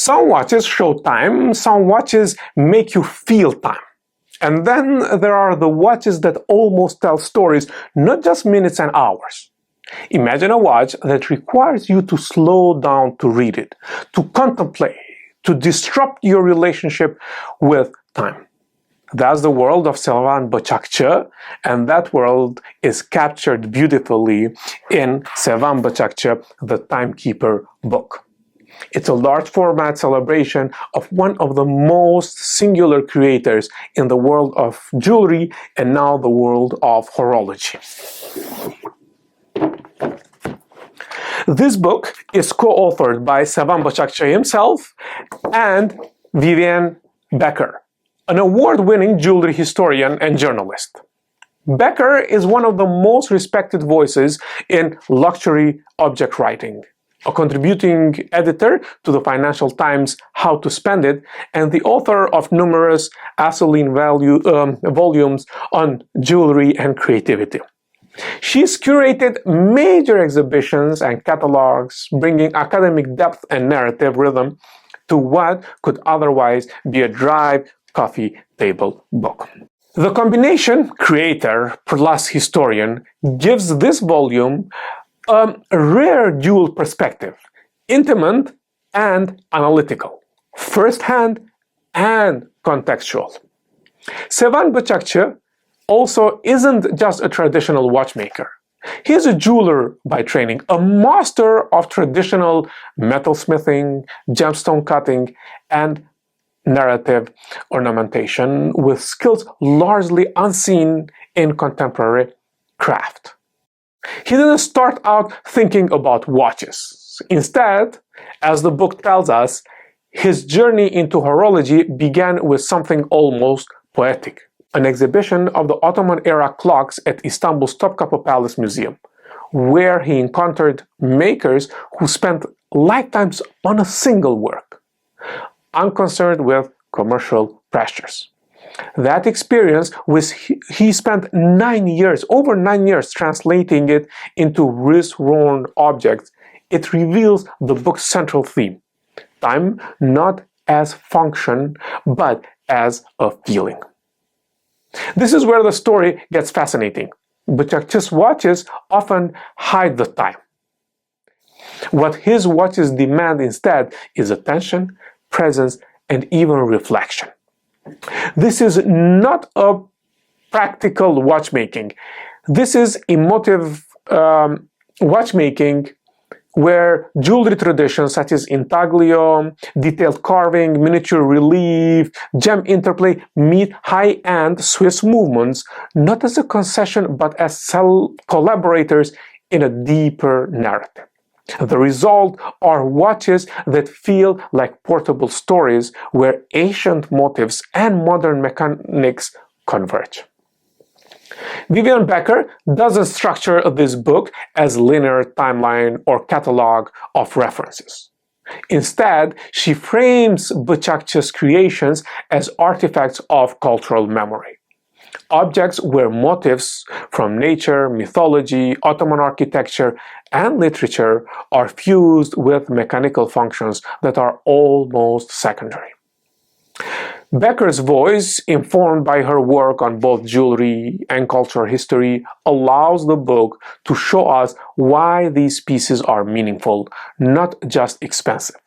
Some watches show time, some watches make you feel time. And then there are the watches that almost tell stories, not just minutes and hours. Imagine a watch that requires you to slow down to read it, to contemplate, to disrupt your relationship with time. That's the world of Sevan Bıçakçı, and that world is captured beautifully in Sevan Bıçakçı, the Timekeeper book. It's a large format celebration of one of the most singular creators in the world of jewelry and now the world of horology. This book is co-authored by Sevan Bıçakçı himself and Vivian Becker, an award-winning jewelry historian and journalist. Becker is one of the most respected voices in luxury object writing, a contributing editor to the Financial Times' How to Spend It, and the author of numerous Asolene volumes on jewelry and creativity. She's curated major exhibitions and catalogs, bringing academic depth and narrative rhythm to what could otherwise be a dry coffee table book. The combination creator plus historian gives this volume a rare dual perspective, intimate and analytical, first-hand and contextual. Sevan Bıçakçı also isn't just a traditional watchmaker. He's a jeweler by training, a master of traditional metalsmithing, gemstone cutting, and narrative ornamentation with skills largely unseen in contemporary craft. He didn't start out thinking about watches. Instead, as the book tells us, his journey into horology began with something almost poetic. An exhibition of the Ottoman-era clocks at Istanbul's Topkapı Palace Museum, where he encountered makers who spent lifetimes on a single work, unconcerned with commercial pressures. That experience was he spent over 9 years translating it into wrist-worn objects. It reveals the book's central theme, time not as function, but as a feeling. This is where the story gets fascinating. Bıçakçı's watches often hide the time. What his watches demand instead is attention, presence, and even reflection. This is not a practical watchmaking. This is emotive watchmaking where jewelry traditions such as intaglio, detailed carving, miniature relief, gem interplay meet high-end Swiss movements, not as a concession but as collaborators in a deeper narrative. The result are watches that feel like portable stories where ancient motifs and modern mechanics converge. Vivian Becker doesn't structure this book as a linear timeline or catalog of references. Instead, she frames Bıçakçı's creations as artifacts of cultural memory. Objects where motifs from nature, mythology, Ottoman architecture, and literature are fused with mechanical functions that are almost secondary. Becker's voice, informed by her work on both jewelry and cultural history, allows the book to show us why these pieces are meaningful, not just expensive.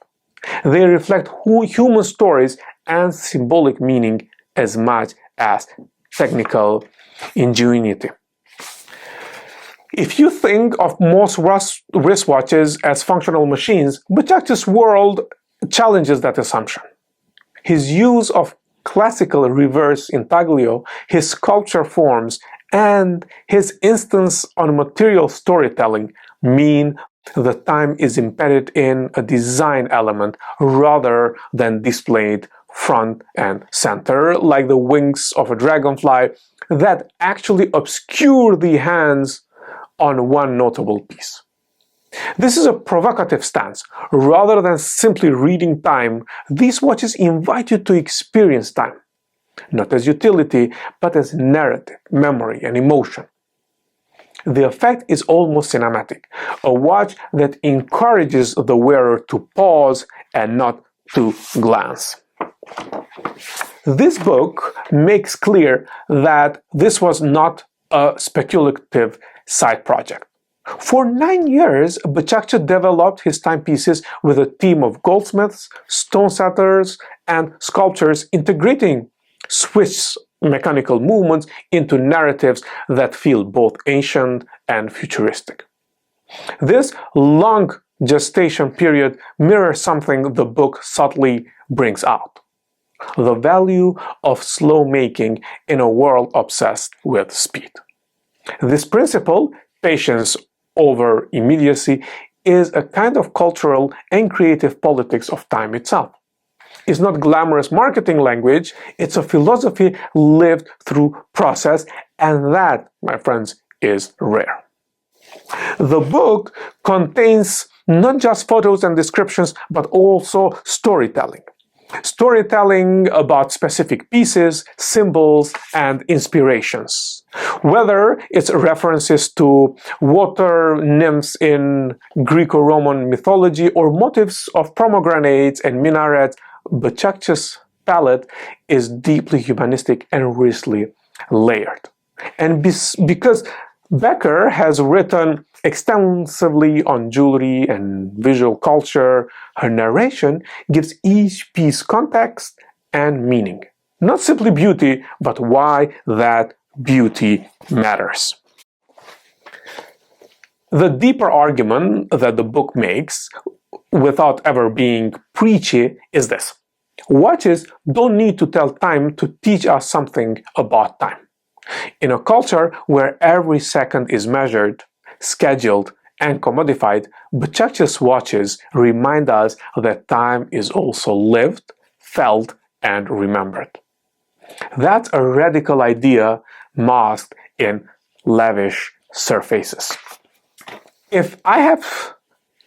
They reflect human stories and symbolic meaning as much as technical ingenuity. If you think of most wristwatches as functional machines, Bıçakçı's world challenges that assumption. His use of classical reverse intaglio, his sculpture forms, and his insistence on material storytelling mean the time is embedded in a design element rather than displayed front and center, like the wings of a dragonfly that actually obscure the hands on one notable piece. This is a provocative stance. Rather than simply reading time, these watches invite you to experience time, not as utility, but as narrative, memory, and emotion. The effect is almost cinematic, a watch that encourages the wearer to pause and not to glance. This book makes clear that this was not a speculative side project. For 9 years, Bıçakçı developed his timepieces with a team of goldsmiths, stone setters, and sculptors, integrating Swiss mechanical movements into narratives that feel both ancient and futuristic. This long gestation period mirrors something the book subtly brings out: the value of slow making in a world obsessed with speed. This principle, patience over immediacy, is a kind of cultural and creative politics of time itself. It's not glamorous marketing language, it's a philosophy lived through process, and that, my friends, is rare. The book contains not just photos and descriptions, but also storytelling. Storytelling about specific pieces, symbols, and inspirations. Whether it's references to water nymphs in Greco-Roman mythology or motifs of pomegranates and minarets, Bıçakçı's palette is deeply humanistic and richly layered. And because Becker has written extensively on jewelry and visual culture, her narration gives each piece context and meaning. Not simply beauty, but why that beauty matters. The deeper argument that the book makes, without ever being preachy, is this: watches don't need to tell time to teach us something about time. In a culture where every second is measured, scheduled, and commodified, Bıçakçı's watches remind us that time is also lived, felt, and remembered. That's a radical idea masked in lavish surfaces. If I have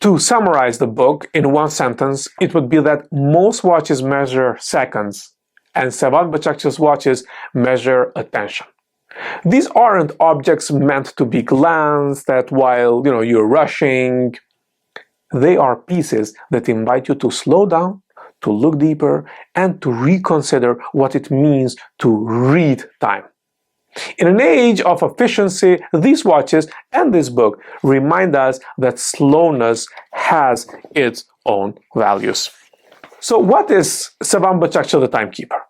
to summarize the book in one sentence, it would be that most watches measure seconds, and Sevan Bıçakçı's watches measure attention. These aren't objects meant to be glanced at while you're rushing. They are pieces that invite you to slow down, to look deeper, and to reconsider what it means to read time. In an age of efficiency, these watches and this book remind us that slowness has its own values. So what is Sevan Bıçakçı the Timekeeper?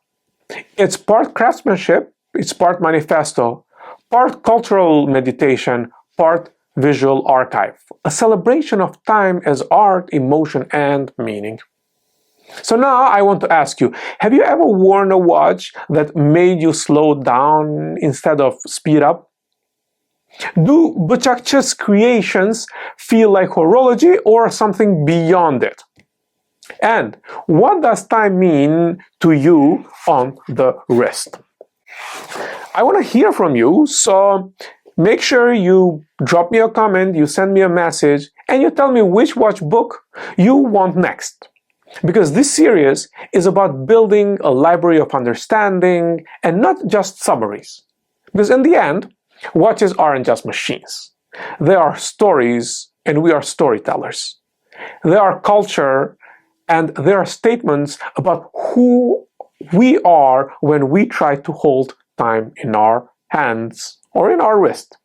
It's part craftsmanship, it's part manifesto, part cultural meditation, part visual archive. A celebration of time as art, emotion, and meaning. So now I want to ask you, have you ever worn a watch that made you slow down instead of speed up? Do Bıçakçı's creations feel like horology or something beyond it? And what does time mean to you on the wrist? I want to hear from you, so make sure you drop me a comment, you send me a message, and you tell me which watch book you want next. Because this series is about building a library of understanding and not just summaries. Because in the end, watches aren't just machines. They are stories, and we are storytellers. They are culture, and they are statements about who we are when we try to hold time in our hands or in our wrist.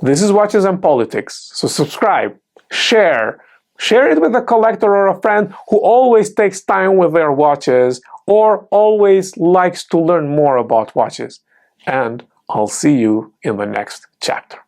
This is Watches and Politics, so subscribe, share it with a collector or a friend who always takes time with their watches or always likes to learn more about watches. And I'll see you in the next chapter.